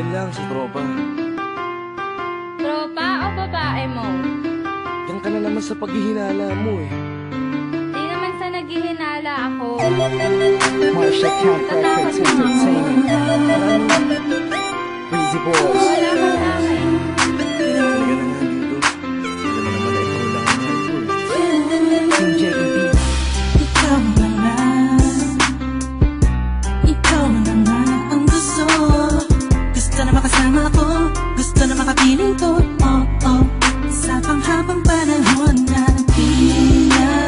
Yan lang si tropa. Tropa o babae mo? Yan ka na naman sa paghihinala mo eh. Di naman sa naghihinala ako. Marsha Camp Records Entertainment. Breezy Boys. Wala ka sa akin. Talaga na nga dito. Hindi naman naman na ikaw lang ang mahal ko eh. Team JEB. Ikaw na nga, ikaw na nga ang gusto. Gusto na makasama ko, gusto na makapiling ko. Oh, oh, sa panghabang panahon na pinaliling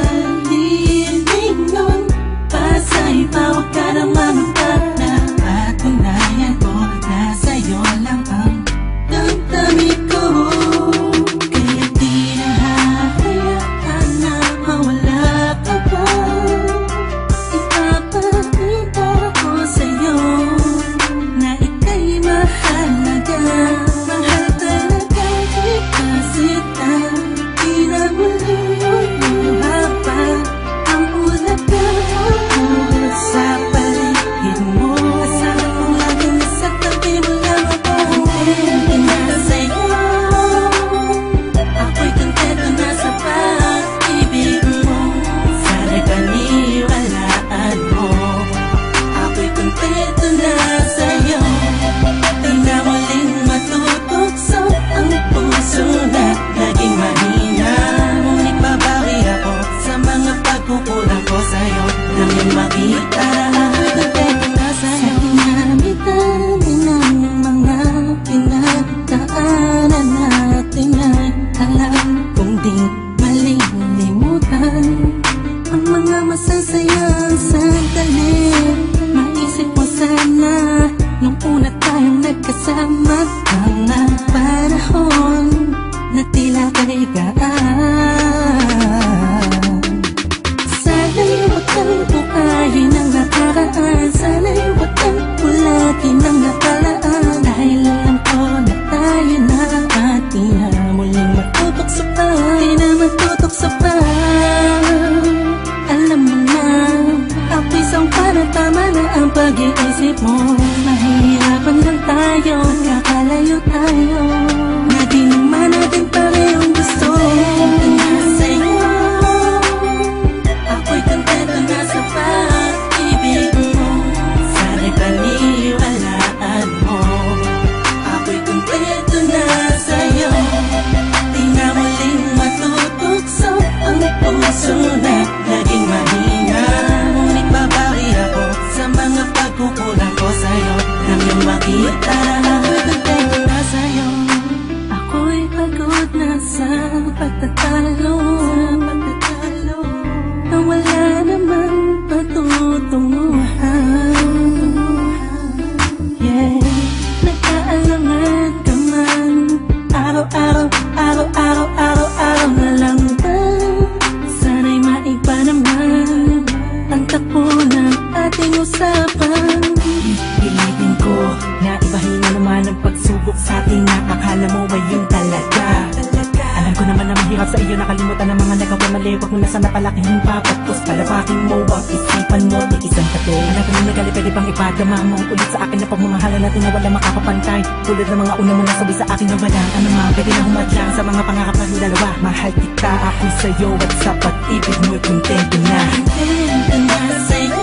nun. Pasa'y tawag ka na manukat na patunayan ko na sa'yo lang ang damdamin ko. Kaya di na hahayaan na mawala ka pa. Ipapakita ko sa'yo na ika'y mahalaga. Mahal talaga kita sita. Di na muli haba ang ulaga sa paligid mo. Kasama ko lagi nasa tabi mo lang ako. Kontento na sa'yo, ako'y kontento na sa pag-ibig mo. Sana'y paniwalaan mo, ako'y kontento na sa'yo. Di na muling matutukso ang puso na naging mahina. Ngunit babawi ako sa mga pagkukulang ko sa'yo. Nang yung makita na ako'y kontento na sa'yo. Sa dinami-dami ng mga pinagdaanan natin ay alam kong di malilimutan ang mga masasayang sandali. Maisip mo sana nung una tayong nagkasama, ang panahon na tila kay gaan. Sana'y huwag kang bukayin ang nakaraan. Sana'y huwag kang ulagin ang nakalaan. Dahil alam ko na tayo na at di na muling matutokso pa. Di na matutokso pa. Alam mo na, ako'y sangpa na tama na ang pag-iisip mo. Mahihirapan lang tayo, kakalayo tayo. Na di naman natin parehong gusto. Kontento na sa'yo, ako'y kontento na sa pag-ibig mo. Sana'y paniwalaan mo, ako'y kontento na sa'yo. Di na muling matutukso ang puso na naging mahina. Ngunit babawi ako sa mga pagkukulang ko sa'yo. Nang yung makita na ako'y kontento na sa'yo. Ako'y pagod na sa pagtatalo, na wala namang patutunguhan. Yeah, nagkaalangan ka man. Araw-araw, araw-araw, araw-araw na lang ba? Sana'y maiba naman ang takbo ng ating usapan. Pilitin ko na ibahin na naman ang pagsubok sa ating nakakala mo ay yun talaga. Alam ko naman na mahirap sa iyo nakalimutan ang mga nagawa mali. Huwag mo na sana palakihin pa, tapos palapakin mo ang isipan mo, tiisan ka to. Alam ko na nagali, pwede bang ipadama mo ulit sa akin na pagmamahala natin na wala makakapantay. Tulad ng mga una mo nasabi sa akin na walang anumang pwede na humadlang sa mga pangarap natin dalawa. Mahal kita, ako'y sa'yo at sa pag-ibig mo'y kontento na. Kontento na sa'yo,